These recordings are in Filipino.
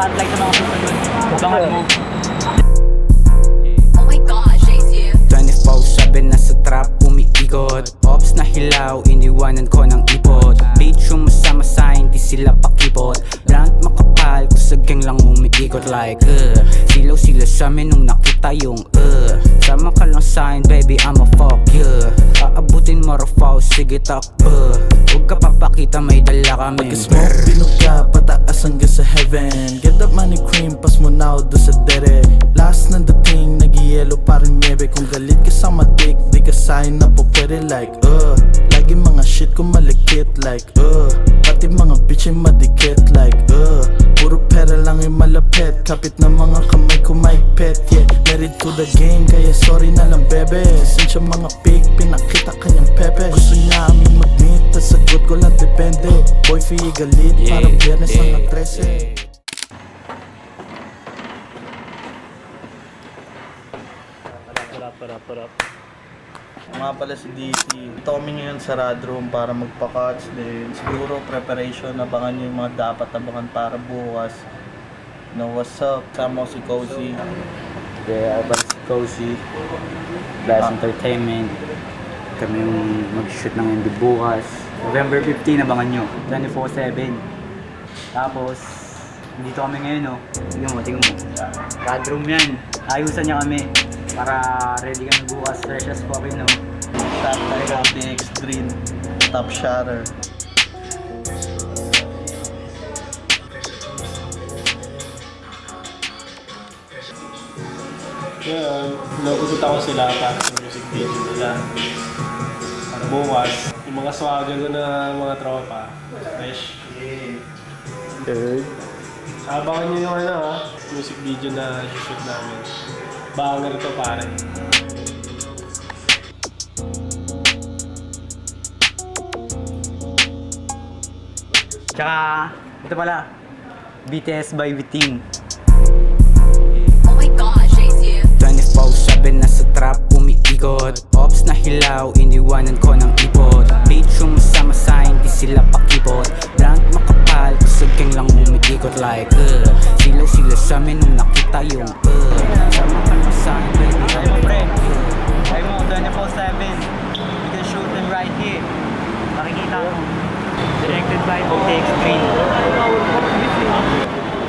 spotlight sa mga susunod. Abangan mo. Oh my gosh, Jay's here. 24/7 nasa trap umiikot. Ops na hilaw, iniwanan ko ng ipot. Bitch yung masama sa hindi sila pakipot. Blunt makapal, kusagang lang umiikot like silaw sila sa amin nung nakita yung sama ka lang sa'kin baby, I'ma fuck you. Aabutin mo raw, sige takbo. Huwag ka papakita, may dala kami. Pagka-smoke, binog ka, pataas hanggang sa heaven. Get that money cream, pas mo na do sa dere. Last ng dating, nag-yelo parang niebe. Kung galit ka sa matik, di ka sa'yo na po pwede like lagi mga shit ko malikit like pati mga bitch ay madikit like puro pera lang yung malapit. Kapit na mga kamay ko maipet. Yeah, married to the game, kaya sorry na lang bebe. Since yung mga pig, pinakita kanyang pepe. Gusto niya aming mag-meet, tas sagot ko lang depende. Boy, fee galit, parang biyernes ng 13. Mga pala si DC. Ito kami ngayon sa Rad Room para magpa-cuts din. Siguro preparation, abangan nyo yung mga dapat abangan para bukas. No, what's up? Sama ko si Cozy. Yeah, ako si Cozy. Blast Entertainment. Kami yung mag-shoot ng MV bukas. November 15, abangan nyo. 24/7. Tapos, dito kami ngayon, no? Tingnan mo. Rad Room yan. Ayusan niya kami. Para ready kami bukas. Fresh as fucking, no? Top tayo of the X-Green. Top shotter. Yun, nagutot ako sila para sa music video nila. Para bukas, yung mga swagger ko na mga tropa, fresh. Third. Abangan nyo yung music video na shoot namin. Banger to pare. Tsaka, ito pala. BTS by Vitin. Oh my gosh, Jay's here. 24/7 nasa trap umiikot. Ops na hilaw, iniwanan ko ng ipot. Bitch yung masama sa hindi sila pakipot. Blunt makapal, kusagang lang umiikot like silaw sila sa amin nung nakita yung sama ka lang sa'kin baby, Ay mo, pre. Ay mo, 24/7. You can shoot them right here. Makikita mo. Directed by OTX Green.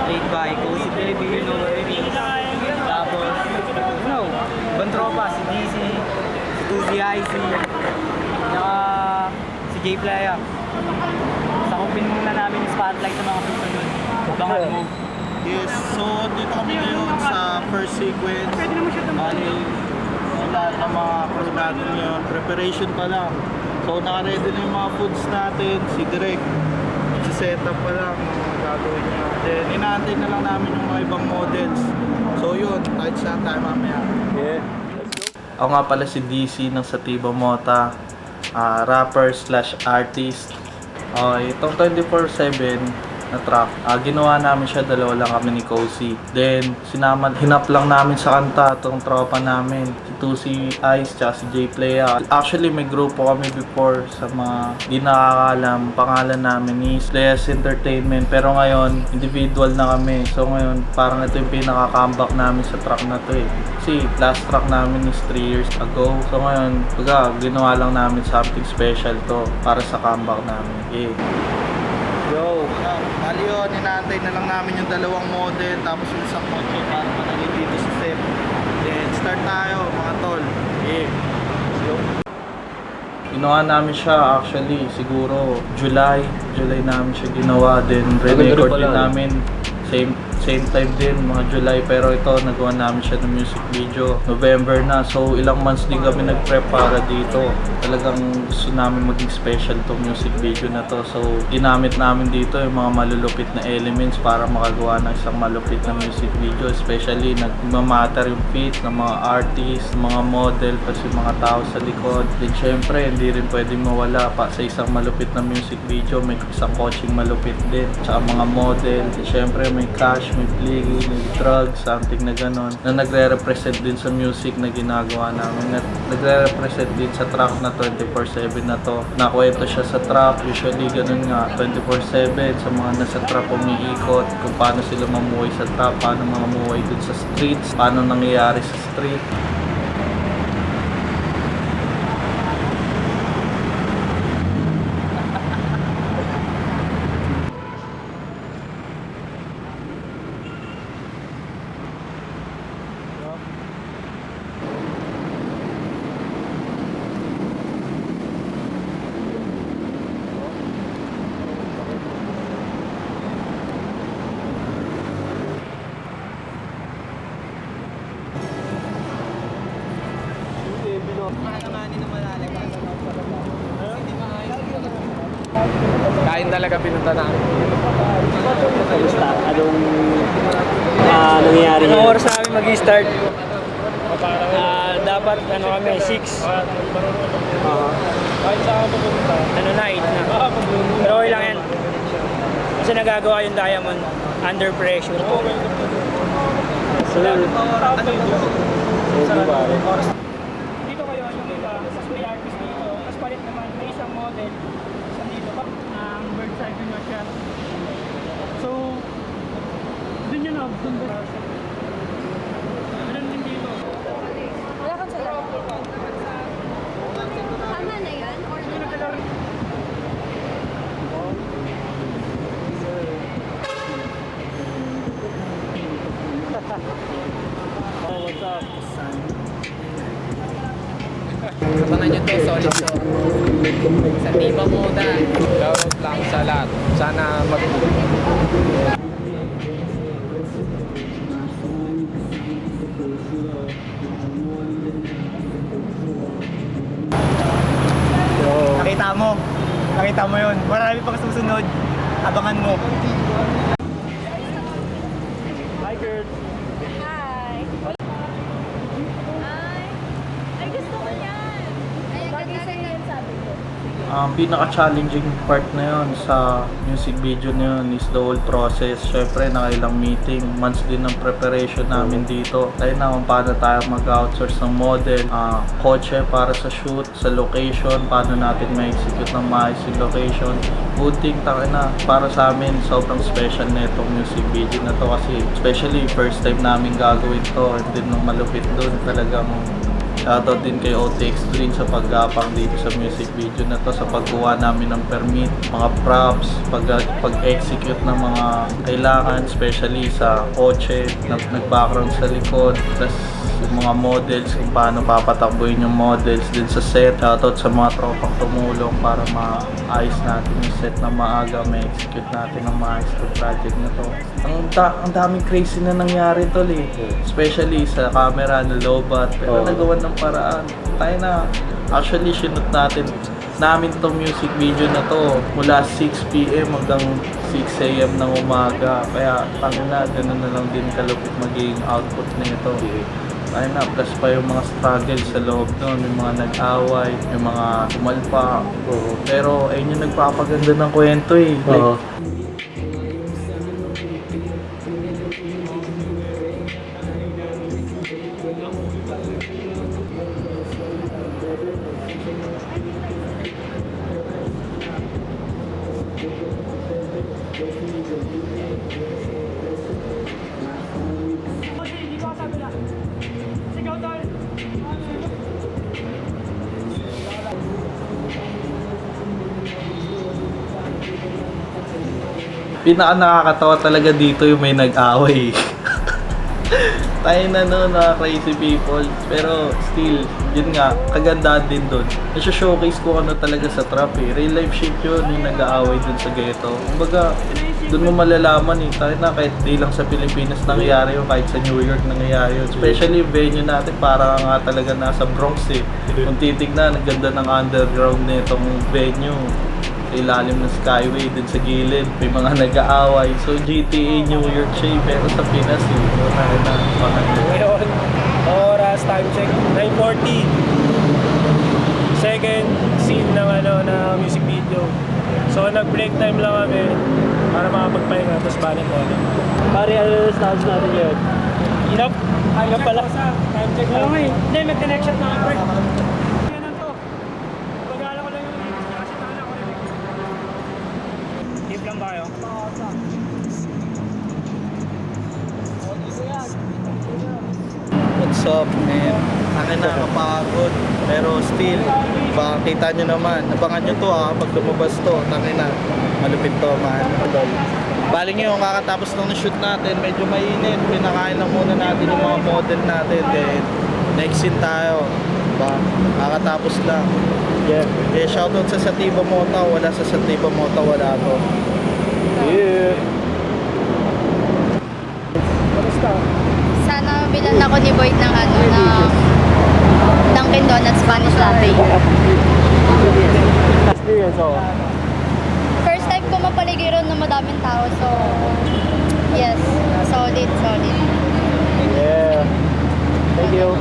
Played by Cozy Baby, you know what I mean? Tapos, you know, ibang tropa, si DC, si Tuzi IC, saka si J Playa. Sakupin muna namin yung spotlight sa mga susunod. Abangan mo. Yes, so dito kami ngayon sa first sequence. Bali, lahat ng mga crew natin ngayon, preparation pa lang. So naka-ready na yung mga foods natin, si Direk, si setup pa lang, mga gagawin niya. Then inaantay na lang namin yung mga ibang models. So yun, kahit saan tayo mamaya. Yeah. Ako nga pala si DC ng Sativa Mota, rapper slash artist. Itong 24/7 na track, ginawa namin siya, dalawa lang kami ni Cozy. Then, hinap lang namin sa kanta itong tropa namin, si Tuzi Ice, tsaka si J Playa. Actually, may grupo kami before sa mga di nakakalam. Pangalan namin is Players Entertainment. Pero ngayon, individual na kami. So ngayon, parang ito yung pinaka-comeback namin sa track na to eh. Kasi last track namin is 3 years ago. So ngayon, ginawa lang namin something special to para sa comeback namin. Yeah. Yo! Bali yun, inaantay na lang namin yung dalawang model tapos yung isang kotse para managin dito sa set. Then start tayo mga tol. Yeah. Ginawa namin siya actually siguro July namin siya ginawa. Then re-record din namin same time din, mga July, pero ito nagawa namin siya ng music video November na, so ilang months din kami nag-prep para dito. Talagang gusto namin maging special tong music video na to, so ginamit namin dito yung mga malulupit na elements para makagawa ng isang malupit na music video, especially nagmamatter yung fit ng mga artist, mga model, kasi mga tao sa likod. Then syempre hindi rin pwedeng mawala pa sa isang malupit na music video, may isang coaching malupit din, tsaka mga model. Then syempre may cash, bash, may play, may drugs, something na ganon, na nagre-represent din sa music na ginagawa namin. At nagre-represent din sa track na 24/7 na to. Nakwento siya sa trap, usually ganun nga, 24/7 sa mga nasa trap umiikot, kung paano sila mamuhay sa trap, paano mamuhay dun sa streets, paano nangyayari sa street. Kain talaga pinunta namin. Kamusta? Anong nangyayari Anong niya? oras namin mag-start? Dapat ano kami, 6. Ano na, 8 na. Pero okay lang yan. Kasi nagagawa yung Diamond under pressure. Dito kayo, yung iba, mas may artist dito. Mas palit naman, may isang model. Isang dito pa, ang bird side na siya. So, dun yun na, dun ba? Ganun din dito. Wala kang sala. Tama na yan? Or Abangan nyo to, solid to. Sa Tiba Moda. Shoutout lang sa lahat. Sana Nakita mo yun. Marami pang susunod. Abangan mo. Hi, Kurt. Hi. Ay, gusto ko yan. Ay, ang ganda rin sabi ko. Ang pinaka-challenging part na yun sa music video na yun is the whole process. Syempre, nakailang meeting, months din ng preparation namin dito. Tayo na kung paano tayo mag-outsource ng model, kotse para sa shoot, sa location, paano natin ma-execute ng maayos yung location. Good thing, na para sa amin, sobrang special na itong music video na to kasi especially first time namin gagawin to and then nung malupit dun talagang shoutout din kay OTX rin sa paggapang dito sa music video na to, sa pagkuha namin ng permit, mga props, pag-execute ng mga kailangan, especially sa kotse, nag-background sa likod, plus yung mga models, kung paano papatakbuhin yung models din sa set. Shoutout sa mga tropang tumulong para maayos natin yung set na maaga, ma-execute natin ang maayos yung project na to. Ang daming crazy na nangyari tol eh. Especially sa camera na low-bat, pero nagawa ng paraan. Tayo na, actually sinut namin tong music video na to mula 6 PM hanggang 6 AM ng umaga. Kaya tangina, ganun na lang din kalupit magiging output na ito. Tayo na, plus pa yung mga struggles sa loob nun, yung mga nag-away, yung mga kumalpa. Pero ayun yung nagpapaganda ng kwento eh. Like, pinaka nakakatawa talaga dito yung may nag-away. Tayo na no, na crazy people. Pero still, yun nga, kagandahan din dun. Nasa-showcase ko ano talaga sa trap eh. Real life shit yun, yung nag-aaway dun sa ghetto. Kumbaga, dun mo malalaman eh. Tayo na, kahit di lang sa Pilipinas nangyayari yun, kahit sa New York nangyayari yun. Especially yung venue natin, para nga talaga nasa Bronx eh. Kung titignan, ang ganda ng underground na itong venue. Ilalim ng Skyway din sa gilid, may mga nag-aaway. So GTA New York siya, pero sa Pinas Ngayon, oras, time check, 9:40. Second scene ng na music video. So nag-break time lang kami. Para makapagpahinga, tapos balik ko. Pare, ano yung status natin yun? Inop? Inop pala. Time check lang. Hindi, may connection na ako. Yan lang to. Pag-aala ko lang yung kasi tala ko rin. Tip lang ba kayo? What's up, man? Akin na, mapagod. Pero still, baka kita nyo naman. Abangan nyo to pag lumabas to. Tangin na, malupit to, man. Baling nyo, kakatapos ng shoot natin, medyo mainit. Pinakain lang muna natin yung mga model natin. Then, next scene tayo. Diba? Kakatapos lang. Yeah. Eh, shoutout sa Sativa Mota. Wala sa Sativa Mota, wala to. Yeah. Kamusta? Sana bilan ako ni Boyd ng Dunkin' Donuts Spanish Latte. Experience ako. First time ko mapaligiran ng madaming tao, so yes, solid. Yeah. Thank you.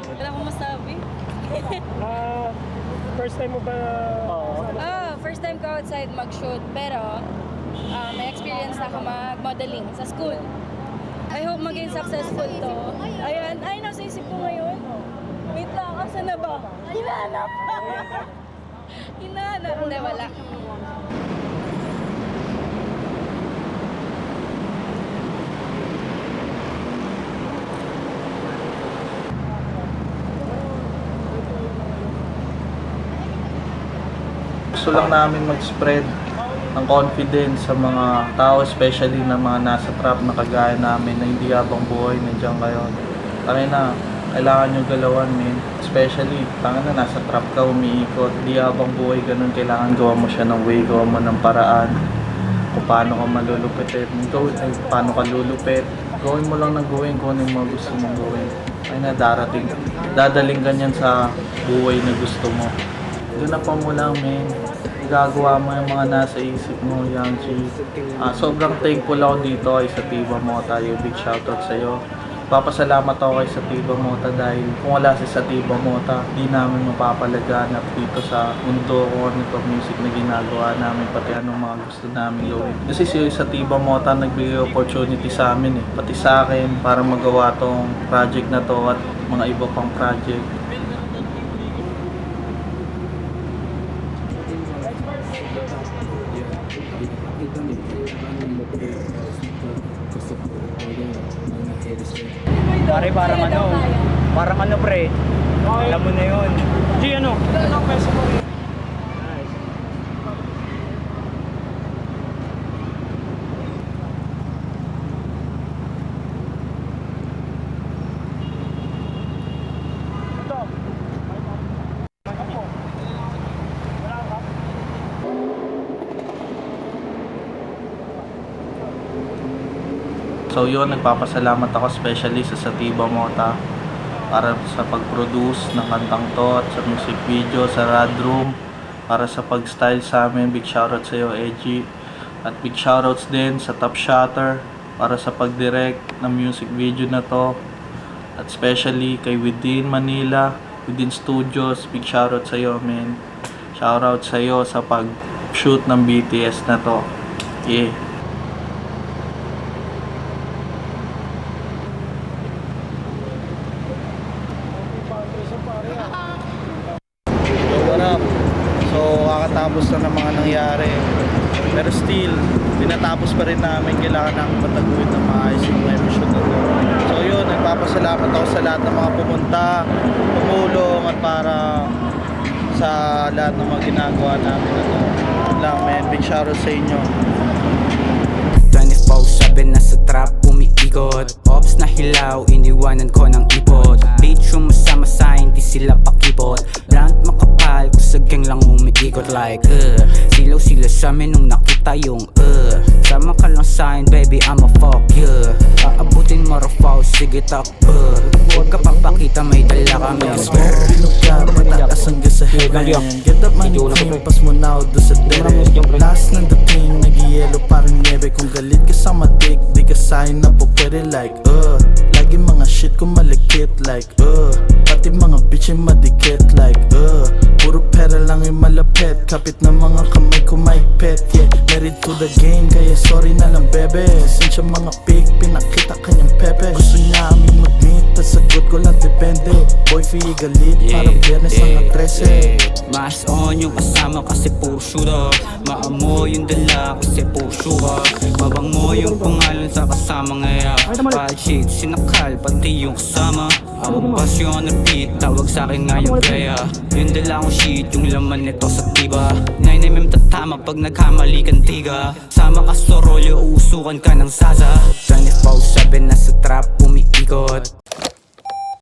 Wala akong masabi. First time mo ba? First time ko outside mag-shoot. Pero, may experience na ako mag-modeling sa school. I hope maging successful to. Ayan. Ay, nasa isip ko ngayon. Wait lang. Asa na ba? Hinahanap. Hinahanap. Hindi, wala. Gusto lang namin mag-spread ng confidence sa mga tao, especially na mga nasa trap na kagaya namin na hindi habang buhay, nandiyan kayo. Tangin na, kailangan nyo galawan, men. Especially, tangin na, nasa trap ka, umiikot. Hindi habang buhay, ganun. Kailangan gawa mo siya ng way, gawa mo ng paraan. Kung paano ka malulupit. Paano ka lulupit. Gawin mo lang ng gawin kung ano yung mga gusto mong gawin. Ay na, dadaling ganyan sa buhay na gusto mo. Doon na pa mo lang, men. Gagawa mo yung mga nasa isip mo, Yang G. Sobrang thankful ako dito kay Sativa Mota. Yung big shoutout sa'yo. Papasalamat ako kay Sativa Mota dahil kung wala si Sativa Mota, di namin mapapalaganap dito sa mundo kung ano itong music na ginagawa namin, pati anong mga gusto namin gawin. Kasi si Sativa Mota nagbigay opportunity sa amin pati sa akin para magawa tong project na to at mga iba pang project. Pare, parang ano pre, alam mo na yun. G, ano? Anong peso mo? So yun, nagpapasalamat ako especially sa Sativa Mota para sa pag-produce ng kantang to at sa music video, sa Rad Room, para sa pag-style sa amin. Big shoutout sa iyo, Edgy. At big shoutouts din sa Top Shutter para sa pag-direct ng music video na to. At especially kay Within Manila, Within Studios. Big shoutout sa iyo, man. Shoutout sa iyo sa pag-shoot ng BTS na to. Yeah. Kakatapos na ng mga nangyari, pero still tinatapos pa rin namin. Kailangan namin mataguin ng maayos yung emission na to. So yun, nagpapasalamat ako sa lahat ng mga pumunta, tumulong, at para sa lahat ng mga ginagawa namin na to. Lang, man, big shoutout sa inyo. 24/7 nasa trap, umiikot. umiikot. Ops na hilaw, iniwanan ko ng ipot. Bitch yung masama sa hindi sila pakipot. Blunt makapal, kusagang lang umiikot like silaw sila sa amin nung nakita yung sama ka lang sa'kin baby, I'ma fuck you. Aabutin mo raw, sige takper. Huwag ka papakita, may dala kami swear. Pinugka, pataas hanggang sa heaven. Get up money queen, pas mo na doon sa dere. Last ng dating, nag-yelo parang niebe. Kung galit ka sa matik, di ka sa'kin na po pwede like lagi mga shit ko malikit like pati mga bitch ay madikit like puro pera lang yung malapit. Kapit na mga kamay ko may pet, yeah. Married to the game, kaya sorry na lang bebe. Since yung mga pic, pinakita kanyang pepe. Gusto niya aming mag-meet, tas sagot ko lang depende. Boy, fee galit, parang biyernes ang 13. Mas on yung kasama kasi puro shooter. Maamoy yung dala kasi puro sugar. Mabang mo yung pangalan sa kasama ngayon. Pal shit, sinakal, pati yung kasama. Ang pasyon na beat, tawag sa'kin nga yung kaya. Yung dala kong shit, yung laman nito sa tiba. 9mm tatama pag nagkamali kang tiga. Sama ka sa rolyo, uusukan ka ng sasa. 24/7 nasa trap, umiikot.